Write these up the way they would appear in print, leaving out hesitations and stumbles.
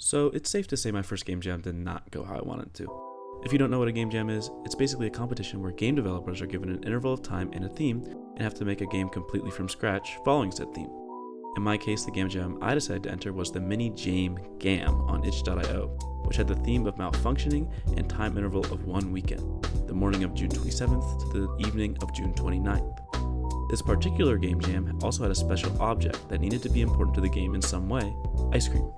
So it's safe to say my first game jam did not go how I wanted it to. If you don't know what a game jam is, it's basically a competition where game developers are given an interval of time and a theme and have to make a game completely from scratch following said theme. In my case, the game jam I decided to enter was the mini Gamejam on itch.io, which had the theme of malfunctioning and time interval of 1 weekend, the morning of June 27th to the evening of June 29th. This particular game jam also had a special object that needed to be important to the game in some way: ice cream.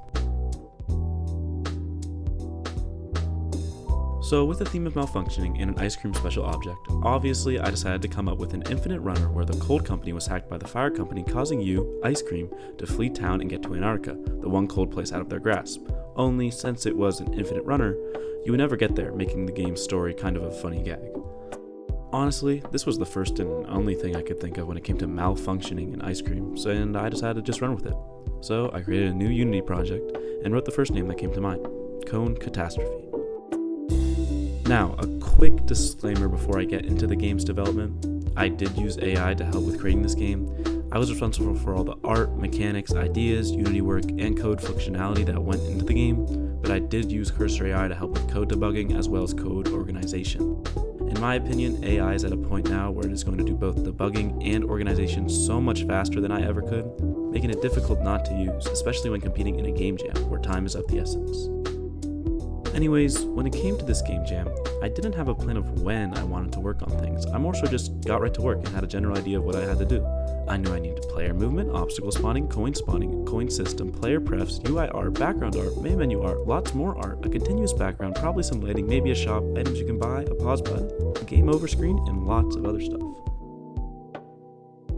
So with the theme of malfunctioning and an ice cream special object, obviously I decided to come up with an infinite runner where the cold company was hacked by the fire company, causing you, ice cream, to flee town and get to Antarctica, the one cold place out of their grasp. Only, since it was an infinite runner, you would never get there, making the game's story kind of a funny gag. Honestly, this was the first and only thing I could think of when it came to malfunctioning and ice cream, and I decided to just run with it. So I created a new Unity project and wrote the first name that came to mind: Catastrophe. Now, a quick disclaimer before I get into the game's development. I did use AI to help with creating this game. I was responsible for all the art, mechanics, ideas, Unity work, and code functionality that went into the game, but I did use Cursor AI to help with code debugging as well as code organization. In my opinion, AI is at a point now where it is going to do both debugging and organization so much faster than I ever could, making it difficult not to use, especially when competing in a game jam where time is of the essence. Anyways, when it came to this game jam, I didn't have a plan of when I wanted to work on things. I more so just got right to work and had a general idea of what I had to do. I knew I needed player movement, obstacle spawning, coin system, player prefs, UI art, background art, main menu art, lots more art, a continuous background, probably some lighting, maybe a shop, items you can buy, a pause button, a game over screen, and lots of other stuff.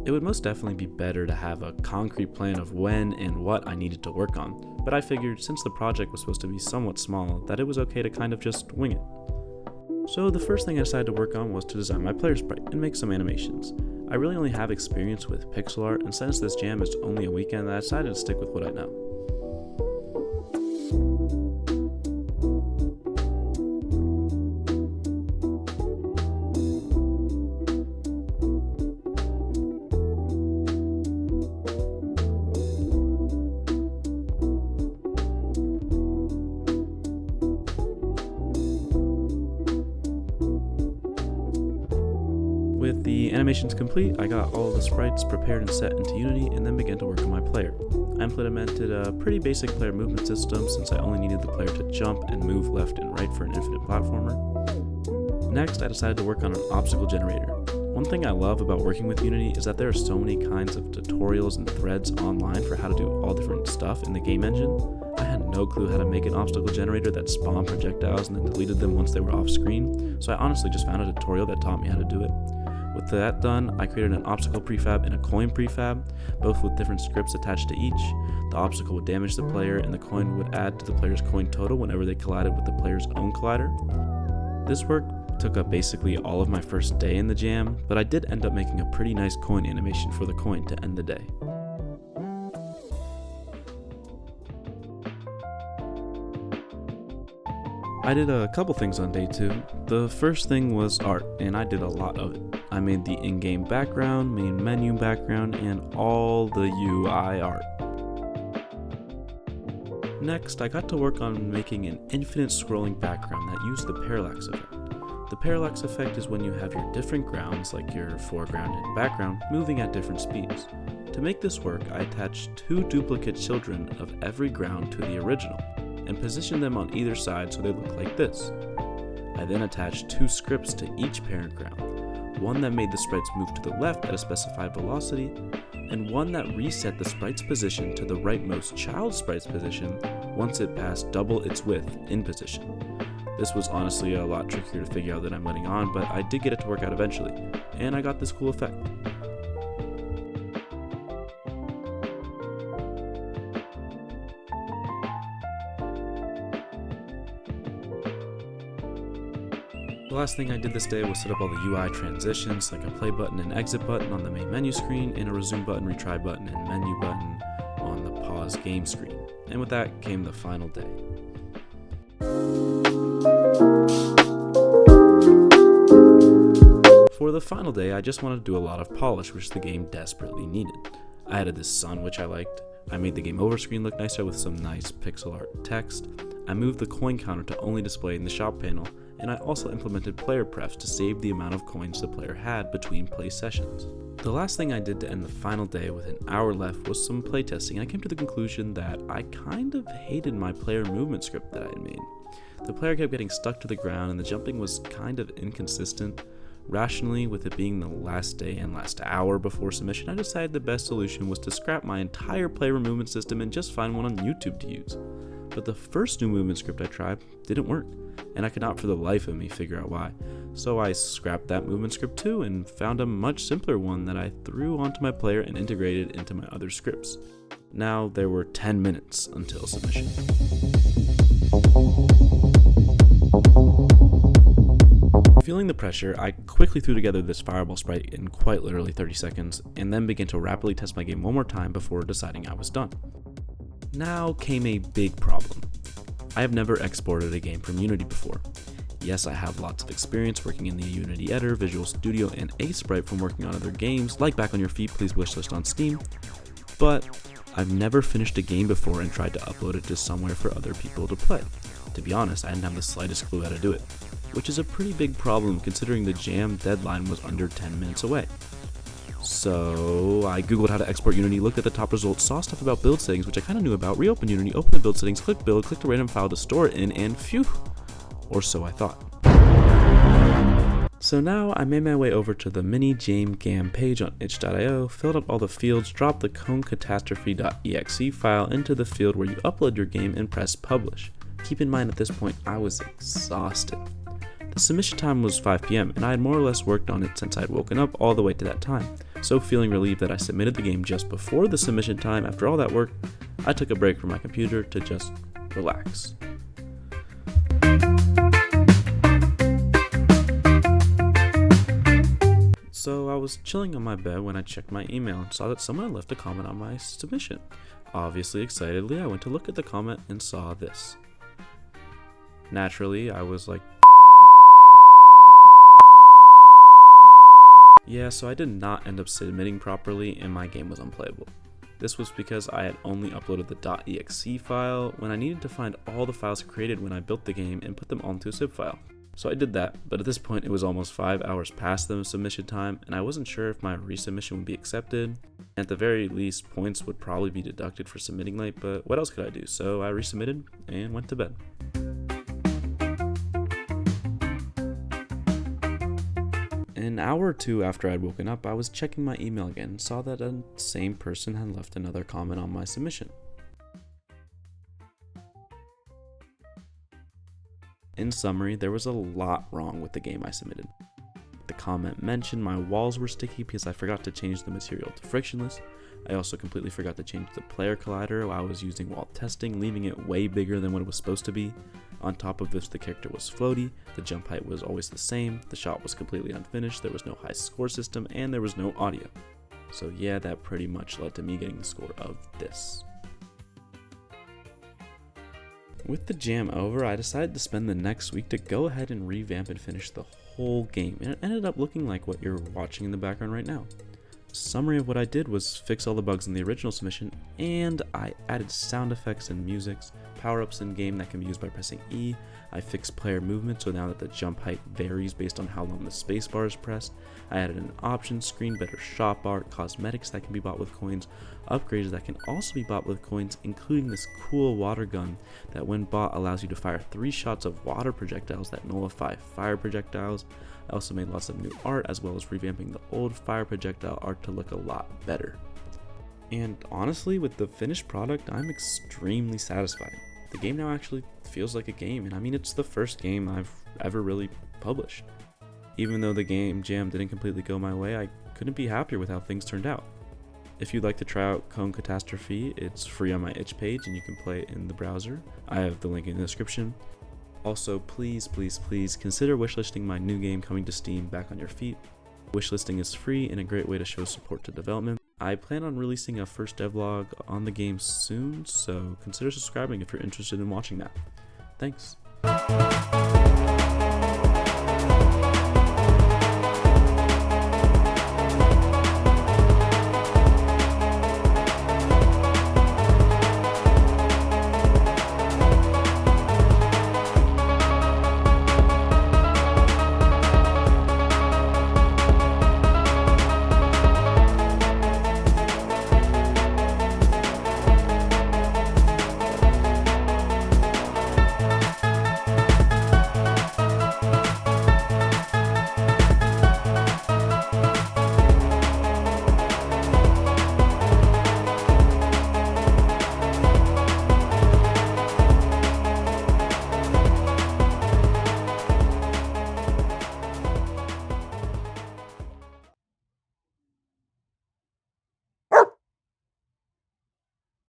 It would most definitely be better to have a concrete plan of when and what I needed to work on, but I figured since the project was supposed to be somewhat small, that it was okay to kind of just wing it. So the first thing I decided to work on was to design my player sprite and make some animations. I really only have experience with pixel art, and since this jam is only a weekend, I decided to stick with what I know. With the animations complete, I got all of the sprites prepared and set into Unity and then began to work on my player. I implemented a pretty basic player movement system since I only needed the player to jump and move left and right for an infinite platformer. Next, I decided to work on an obstacle generator. One thing I love about working with Unity is that there are so many kinds of tutorials and threads online for how to do all different stuff in the game engine. I had no clue how to make an obstacle generator that spawned projectiles and then deleted them once they were off screen, so I honestly just found a tutorial that taught me how to do it. With that done, I created an obstacle prefab and a coin prefab, both with different scripts attached to each. The obstacle would damage the player and the coin would add to the player's coin total whenever they collided with the player's own collider. This work took up basically all of my first day in the jam, but I did end up making a pretty nice coin animation for the coin to end the day. I did a couple things on day 2. The first thing was art, and I did a lot of it. I made the in-game background, main menu background, and all the UI art. Next, I got to work on making an infinite scrolling background that used the parallax effect. The parallax effect is when you have your different grounds, like your foreground and background, moving at different speeds. To make this work, I attached 2 duplicate children of every ground to the original, and positioned them on either side so they look like this. I then attached 2 scripts to each parent ground, one that made the sprites move to the left at a specified velocity, and one that reset the sprite's position to the rightmost child sprite's position once it passed double its width in position. This was honestly a lot trickier to figure out than I'm letting on, but I did get it to work out eventually, and I got this cool effect. The last thing I did this day was set up all the UI transitions, like a play button and exit button on the main menu screen, and a resume button, retry button, and menu button on the pause game screen. And with that came the final day. For the final day, I just wanted to do a lot of polish, which the game desperately needed. I added this sun, which I liked, I made the game over screen look nicer with some nice pixel art text. I moved the coin counter to only display in the shop panel, and I also implemented player prefs to save the amount of coins the player had between play sessions. The last thing I did to end the final day with an hour left was some playtesting, and I came to the conclusion that I kind of hated my player movement script that I had made. The player kept getting stuck to the ground and the jumping was kind of inconsistent. Rationally, with it being the last day and last hour before submission, I decided the best solution was to scrap my entire player movement system and just find one on YouTube to use. But the first new movement script I tried didn't work, and I could not for the life of me figure out why. So I scrapped that movement script too and found a much simpler one that I threw onto my player and integrated into my other scripts. Now there were 10 minutes until submission. Feeling the pressure, I quickly threw together this fireball sprite in quite literally 30 seconds, and then began to rapidly test my game one more time before deciding I was done. Now came a big problem. I have never exported a game from Unity before. Yes, I have lots of experience working in the Unity editor, Visual Studio, and Sprite from working on other games, like Back on Your Feet, please wishlist on Steam, but I've never finished a game before and tried to upload it to somewhere for other people to play. To be honest, I didn't have the slightest clue how to do it, which is a pretty big problem considering the jam deadline was under 10 minutes away. So I googled how to export Unity, looked at the top results, saw stuff about build settings, which I kind of knew about, reopened Unity, opened the build settings, clicked build, clicked a random file to store it in, and phew, or so I thought. So now I made my way over to the mini gamejam page on itch.io, filled up all the fields, dropped the catastrophe.exe file into the field where you upload your game and press publish. Keep in mind at this point I was exhausted. The submission time was 5 p.m. and I had more or less worked on it since I had woken up all the way to that time. So feeling relieved that I submitted the game just before the submission time after all that work, I took a break from my computer to just relax. So I was chilling on my bed when I checked my email and saw that someone had left a comment on my submission. Obviously excitedly, I went to look at the comment and saw this. Naturally, I was like, yeah, so I did not end up submitting properly and my game was unplayable. This was because I had only uploaded the .exe file when I needed to find all the files created when I built the game and put them onto a zip file. So I did that, but at this point it was almost 5 hours past the submission time and I wasn't sure if my resubmission would be accepted. At the very least, points would probably be deducted for submitting late, but what else could I do? So I resubmitted and went to bed. An hour or two after I'd woken up, I was checking my email again and saw that the same person had left another comment on my submission. In summary, there was a lot wrong with the game I submitted. The comment mentioned my walls were sticky because I forgot to change the material to frictionless. I also completely forgot to change the player collider while I was using while testing, leaving it way bigger than what it was supposed to be. On top of this, the character was floaty, the jump height was always the same, the shot was completely unfinished, there was no high score system, and there was no audio. So yeah, that pretty much led to me getting the score of this. With the jam over, I decided to spend the next week to go ahead and revamp and finish the whole game, and it ended up looking like what you're watching in the background right now. Summary of what I did was fix all the bugs in the original submission, and I added sound effects and musics, power-ups in game that can be used by pressing E. I fixed player movement so now that the jump height varies based on how long the spacebar is pressed. I added an options screen, better shop art, cosmetics that can be bought with coins, upgrades that can also be bought with coins, including this cool water gun that when bought allows you to fire 3 shots of water projectiles that nullify fire projectiles. I also made lots of new art as well as revamping the old fire projectile art to look a lot better. And honestly, with the finished product, I'm extremely satisfied. The game now actually feels like a game, and I mean it's the first game I've ever really published. Even though the game jam didn't completely go my way, I couldn't be happier with how things turned out. If you'd like to try out Catastrophe, it's free on my itch page and you can play it in the browser. I have the link in the description. Also, please consider wishlisting my new game coming to Steam, Back on Your Feet. Wishlisting is free and a great way to show support to development. I plan on releasing a first devlog on the game soon, so consider subscribing if you're interested in watching that. Thanks.